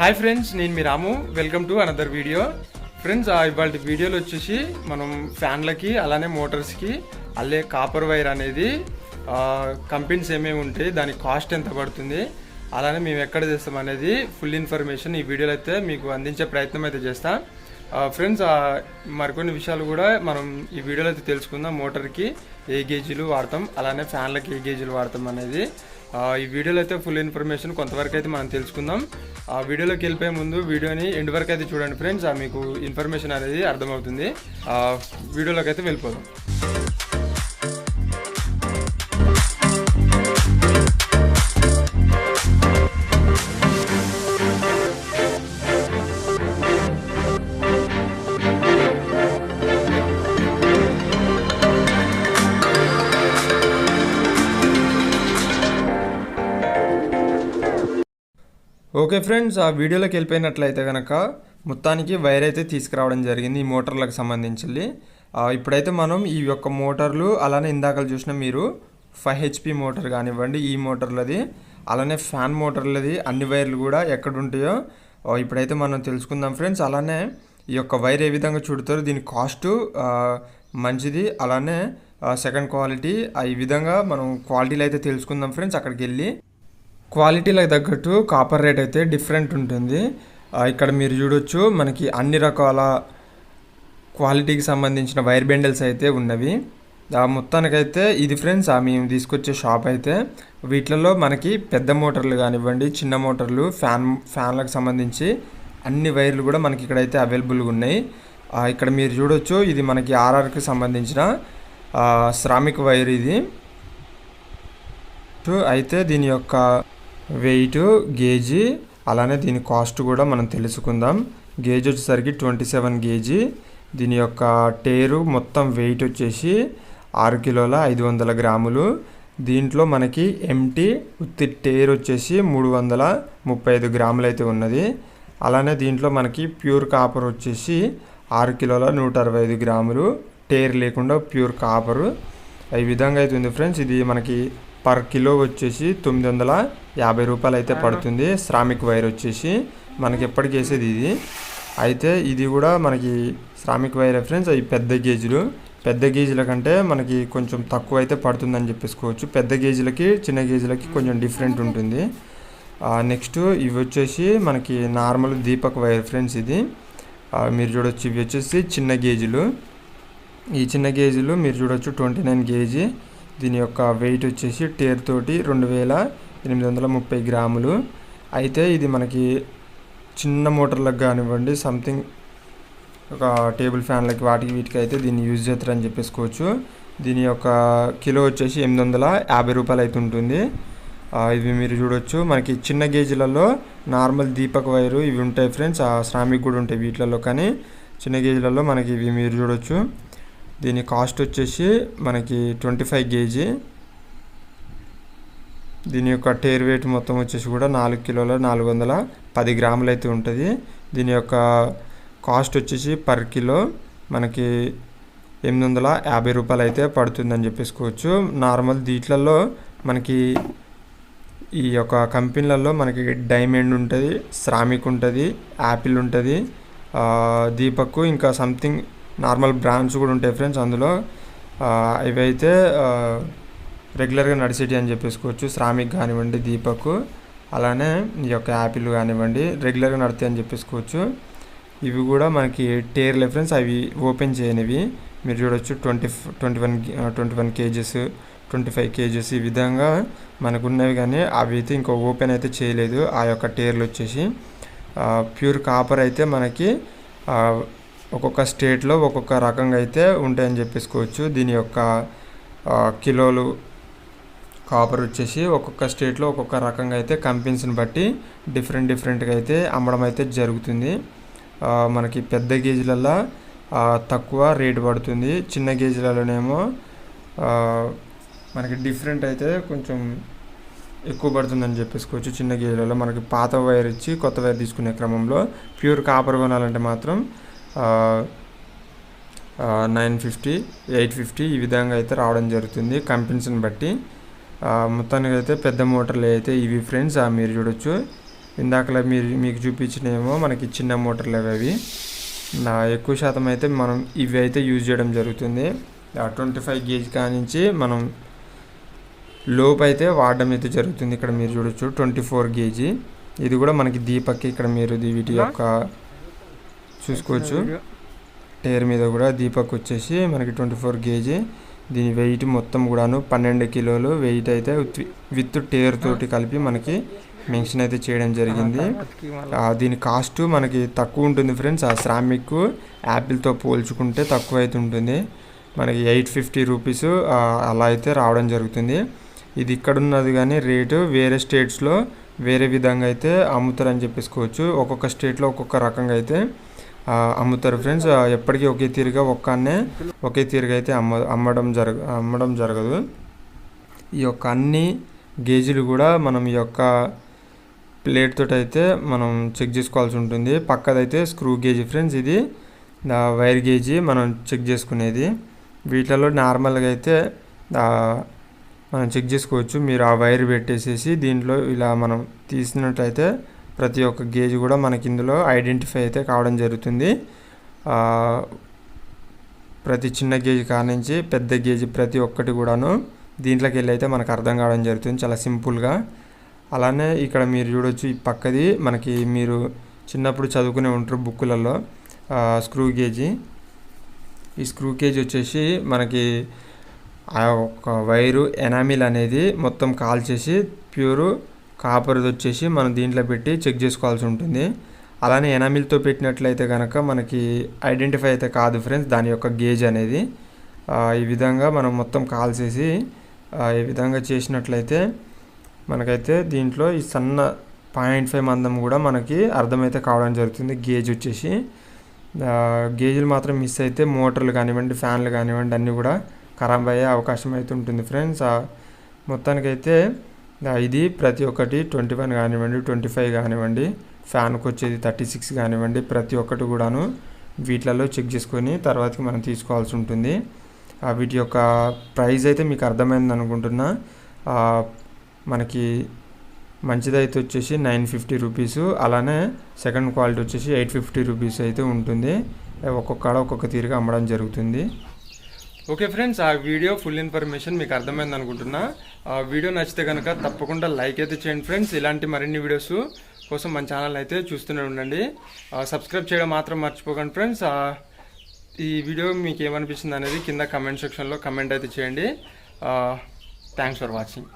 Hi friends, నేను మీ Ramu. Welcome to another video. Friends, ఇవాళ వీడియోలో వచ్చేసి మనం ఫ్యాన్లకి అలానే మోటార్స్కి అల్లే కాపర్ వైర్ అనేది కంపెనీస్ ఏమేమి ఉంటాయి, దాని కాస్ట్ ఎంత పడుతుంది, అలానే మేము ఎక్కడ చేస్తాం అనేది ఫుల్ ఇన్ఫర్మేషన్ ఈ వీడియోలో అయితే మీకు అందించే ప్రయత్నం అయితే చేస్తాం. ఫ్రెండ్స్, మరికొన్ని విషయాలు కూడా మనం ఈ వీడియోలో అయితే తెలుసుకుందాం. మోటార్కి ఏ గేజీలు వాడతాం, అలానే ఫ్యాన్లకి ఏ గేజీలు వాడతాం అనేది ఈ వీడియోలో అయితే ఫుల్ ఇన్ఫర్మేషన్ కొంతవరకు అయితే మనం తెలుసుకుందాం. ఆ వీడియోలోకి వెళ్ళిపోయే ముందు వీడియోని ఎండ్ వరకు అయితే చూడండి ఫ్రెండ్స్, మీకు ఇన్ఫర్మేషన్ అనేది అర్థమవుతుంది. వీడియోలోకి అయితే వెళ్ళిపోదాం. ఓకే ఫ్రెండ్స్, ఆ వీడియోలోకి వెళ్ళిపోయినట్లయితే కనుక మొత్తానికి వైర్ అయితే తీసుకురావడం జరిగింది ఈ మోటార్లకు సంబంధించి. ఇప్పుడైతే మనం ఈ యొక్క మోటార్లు అలానే ఇందాక చూసిన మీరు 5 HP మోటార్ కానివ్వండి, ఈ మోటార్లది అలానే ఫ్యాన్ మోటార్లది అన్ని వైర్లు కూడా ఎక్కడ ఉంటాయో ఇప్పుడైతే మనం తెలుసుకుందాం ఫ్రెండ్స్. అలానే ఈ యొక్క వైర్ ఏ విధంగా చుడతారో దీని కాస్ట్ మంచిది, అలానే సెకండ్ క్వాలిటీ, ఈ విధంగా మనం క్వాలిటీలు అయితే తెలుసుకుందాం ఫ్రెండ్స్. అక్కడికి వెళ్ళి క్వాలిటీలకు తగ్గట్టు కాపర్ రేట్ అయితే డిఫరెంట్ ఉంటుంది. ఇక్కడ మీరు చూడొచ్చు, మనకి అన్ని రకాల క్వాలిటీకి సంబంధించిన వైర్ బెండల్స్ అయితే ఉన్నవి. మొత్తానికైతే ఇది ఫ్రెండ్స్ మేము తీసుకొచ్చే షాప్ అయితే. వీటిలలో మనకి పెద్ద మోటార్లు కానివ్వండి, చిన్న మోటార్లు, ఫ్యాన్లకు సంబంధించి అన్ని వైర్లు కూడా మనకి ఇక్కడైతే అవైలబుల్గా ఉన్నాయి. ఇక్కడ మీరు చూడొచ్చు, ఇది మనకి ఆర్ఆర్కి సంబంధించిన శ్రామిక్ వైర్ ఇది. అయితే దీని యొక్క వెయిట్, గేజీ, అలానే దీని కాస్ట్ కూడా మనం తెలుసుకుందాం. గేజ్ వచ్చేసరికి 27 kg. దీని యొక్క టేరు మొత్తం వెయిట్ వచ్చేసి 6 కిలోల 500 గ్రాములు. దీంట్లో మనకి ఎంటీ ఉత్తి టేర్ వచ్చేసి 335 గ్రాములు అయితే ఉన్నది. అలానే దీంట్లో మనకి ప్యూర్ కాపర్ వచ్చేసి 6 కిలోల 165 గ్రాములు, టేర్ లేకుండా ప్యూర్ కాపరు. ఈ విధంగా అయితే ఉంది ఫ్రెండ్స్. ఇది మనకి పర్ కిలో వచ్చేసి 950 రూపాయలు అయితే పడుతుంది. శ్రామిక్ వైర్ వచ్చేసి మనకి ఎప్పటికి వేసేది ఇది. అయితే ఇది కూడా మనకి శ్రామిక్ వైర్ ఫ్రెండ్స్. అవి పెద్ద గేజీల కంటే మనకి కొంచెం తక్కువ అయితే పడుతుందని చెప్పేసుకోవచ్చు. పెద్ద గేజీలకి చిన్న గేజీలకి కొంచెం డిఫరెంట్ ఉంటుంది. నెక్స్ట్ ఇవి వచ్చేసి మనకి నార్మల్ దీపక్ వైర్ ఫ్రెండ్స్. ఇది మీరు చూడొచ్చు, ఇవి వచ్చేసి చిన్న గేజీలు. ఈ చిన్న గేజీలు మీరు చూడొచ్చు 29 kg. దీని యొక్క వెయిట్ వచ్చేసి టేర్ తోటి 2830 గ్రాములు. అయితే ఇది మనకి చిన్న మోటార్లకు కానివ్వండి, సంథింగ్ ఒక టేబుల్ ఫ్యాన్లకి వీటికి అయితే దీన్ని యూజ్ చేస్తారని చెప్పేసుకోవచ్చు. దీని యొక్క కిలో వచ్చేసి 850 రూపాయలు అయితే ఉంటుంది. ఇవి మీరు చూడొచ్చు, మనకి చిన్న గేజీలలో నార్మల్ దీపక్ వైరు ఇవి ఉంటాయి ఫ్రెండ్స్. శ్రామిక్ కూడా ఉంటాయి వీటిలలో, కానీ చిన్న గేజీలలో మనకి ఇవి మీరు చూడొచ్చు. దీని కాస్ట్ వచ్చేసి మనకి 25 kg. దీని యొక్క టేర్ వెయిట్ మొత్తం వచ్చేసి కూడా 4 కిలోల 410 గ్రాములు అయితే ఉంటుంది. దీని యొక్క కాస్ట్ వచ్చేసి పర్ కిలో మనకి 850 రూపాయలు అయితే పడుతుందని చెప్పేసుకోవచ్చు. నార్మల్ దీట్లలో మనకి ఈ యొక్క కంపెనీలలో మనకి డైమండ్ ఉంటుంది, శ్రామిక్ ఉంటుంది, యాపిల్ ఉంటుంది, దీపక్, ఇంకా సంథింగ్ నార్మల్ బ్రాండ్స్ కూడా ఉంటాయి ఫ్రెండ్స్. అందులో ఇవైతే రెగ్యులర్గా నడిచేటి అని చెప్పేసుకోవచ్చు. శ్రామిక్ కానివ్వండి, దీపక్, అలానే ఈ యొక్క యాపిల్ కానివ్వండి రెగ్యులర్గా నడుతాయి అని చెప్పేసుకోవచ్చు. ఇవి కూడా మనకి టేర్ ఫ్రెండ్స్, అవి ఓపెన్ చేయనివి మీరు చూడొచ్చు. 21 kgs, 25 kgs ఈ విధంగా మనకు ఉన్నవి, కానీ అవి అయితే ఇంకా ఓపెన్ అయితే చేయలేదు. ఆ యొక్క టేర్లు వచ్చేసి ప్యూర్ కాపర్ అయితే మనకి ఒక్కొక్క స్టేట్లో ఒక్కొక్క రకంగా అయితే ఉంటాయని చెప్పేసుకోవచ్చు. దీని యొక్క కిలోలు కాపర్ వచ్చేసి ఒక్కొక్క స్టేట్లో ఒక్కొక్క రకంగా అయితే కంపెనీస్ని బట్టి డిఫరెంట్గా అయితే అమ్మడం అయితే జరుగుతుంది. మనకి పెద్ద గేజీలలో తక్కువ రేటు పడుతుంది, చిన్న గేజీలలోనేమో మనకి డిఫరెంట్ అయితే కొంచెం ఎక్కువ పడుతుందని చెప్పేసుకోవచ్చు. చిన్న గేజీలలో మనకి పాత వైర్ ఇచ్చి కొత్త వైర్ తీసుకునే క్రమంలో ప్యూర్ కాపర్ కొనాలంటే మాత్రం 950, 850 ఈ విధంగా అయితే రావడం జరుగుతుంది కంపెనీస్ని బట్టి. మొత్తానికి అయితే పెద్ద మోటార్లు అయితే ఇవి ఫ్రెండ్స్. మీరు చూడొచ్చు, ఇందాకలా మీకు చూపించినేమో మనకి చిన్న మోటార్లు అవి. ఎక్కువ శాతం అయితే మనం ఇవి అయితే యూజ్ చేయడం జరుగుతుంది. 25 గేజ్ కానించి మనం లోపు అయితే వాడడం అయితే జరుగుతుంది. ఇక్కడ మీరు చూడొచ్చు 24 గేజీ. ఇది కూడా మనకి దీపక్ ఇక్కడ మీరు వీటి యొక్క చూసుకోవచ్చు. టైర్ మీద కూడా దీపక్ వచ్చేసి మనకి 24 గేజీ. దీని వెయిట్ మొత్తం కూడాను 12 కిలోలు వెయిట్ అయితే విత్ టైర్ తోటి కలిపి మనకి మెన్షన్ అయితే చేయడం జరిగింది. దీని కాస్ట్ మనకి తక్కువ ఉంటుంది ఫ్రెండ్స్. ఆ శ్రామిక్ యాపిల్తో పోల్చుకుంటే తక్కువ అయితే ఉంటుంది. మనకి 850 రూపీస్ అలా అయితే రావడం జరుగుతుంది. ఇది ఇక్కడ ఉన్నది కానీ రేటు వేరే స్టేట్స్లో వేరే విధంగా అయితే అమ్ముతారని చెప్పేసుకోవచ్చు. ఒక్కొక్క స్టేట్లో ఒక్కొక్క రకంగా అయితే అమ్ముతారు ఫ్రెండ్స్. ఎప్పటికీ ఒకే తీరుగా ఒకే తీరుగా అయితే అమ్మడం జరగదు. ఈ యొక్క అన్ని గేజీలు కూడా మనం ఈ యొక్క ప్లేట్ తోటి అయితే మనం చెక్ చేసుకోవాల్సి ఉంటుంది. పక్కదైతే స్క్రూ గేజ్ ఫ్రెండ్స్. ఇది వైర్ గేజీ మనం చెక్ చేసుకునేది. వీటిలో నార్మల్గా అయితే మనం చెక్ చేసుకోవచ్చు. మీరు ఆ వైర్ పెట్టేసేసి దీంట్లో ఇలా మనం తీసినట్టయితే ప్రతి ఒక్క గేజ్ కూడా మనకి ఇందులో ఐడెంటిఫై అయితే కావడం జరుగుతుంది. ప్రతి చిన్న గేజ్ కానించి పెద్ద గేజ్ ప్రతి ఒక్కటి కూడాను దీంట్లోకి వెళ్ళి అయితే మనకు అర్థం కావడం జరుగుతుంది చాలా సింపుల్గా. అలానే ఇక్కడ మీరు చూడొచ్చు ఈ పక్కది మనకి మీరు చిన్నప్పుడు చదువుకునే ఉంటారు బుక్కులలో స్క్రూ గేజీ. ఈ స్క్రూ గేజ్ వచ్చేసి మనకి ఆ ఒక వైరు ఎనామిల్ అనేది మొత్తం కాల్చేసి ప్యూర్ కాపర్ది వచ్చేసి మనం దీంట్లో పెట్టి చెక్ చేసుకోవాల్సి ఉంటుంది. అలానే ఎనామిల్తో పెట్టినట్లయితే కనుక మనకి ఐడెంటిఫై అయితే కాదు ఫ్రెండ్స్ దాని యొక్క గేజ్ అనేది. ఈ విధంగా మనం మొత్తం కాల్చేసి ఈ విధంగా చేసినట్లయితే మనకైతే దీంట్లో ఈ సన్న 0.5 మందం కూడా మనకి అర్థమైతే కావడం జరుగుతుంది. గేజ్ వచ్చేసి గేజీలు మాత్రం మిస్ అయితే మోటార్లు కానివ్వండి ఫ్యాన్లు కానివ్వండి అన్నీ కూడా ఖరాబ్ అయ్యే అవకాశం అయితే ఉంటుంది ఫ్రెండ్స్. మొత్తానికైతే ఇది ప్రతి ఒక్కటి 21 కానివ్వండి 25 కానివ్వండి ఫ్యాన్కి వచ్చేది 36 కానివ్వండి ప్రతి ఒక్కటి కూడాను వీటిలలో చెక్ చేసుకొని తర్వాతకి మనం తీసుకోవాల్సి ఉంటుంది. వీటి యొక్క ప్రైస్ అయితే మీకు అర్థమైంది అనుకుంటున్నా. మనకి మంచిదైతే వచ్చేసి 950 రూపీస్. అలానే సెకండ్ క్వాలిటీ వచ్చేసి 850 రూపీస్ అయితే ఉంటుంది. ఒక్కొక్క తీరుగా అమ్మడం జరుగుతుంది. ఓకే ఫ్రెండ్స్, ఆ వీడియో ఫుల్ ఇన్ఫర్మేషన్ మీకు అర్థమైంది అనుకుంటున్నా. ఆ వీడియో నచ్చితే కనుక తప్పకుండా లైక్ అయితే చేయండి ఫ్రెండ్స్. ఇలాంటి మరిన్ని వీడియోస్ కోసం మన ఛానల్ అయితే చూస్తూనే ఉండండి. సబ్స్క్రైబ్ చేయడం మాత్రం మర్చిపోకండి ఫ్రెండ్స్. ఈ వీడియో మీకు ఏమనిపిస్తుంది అనేది కింద కమెంట్ సెక్షన్లో కమెంట్ అయితే చేయండి. Thanks for watching.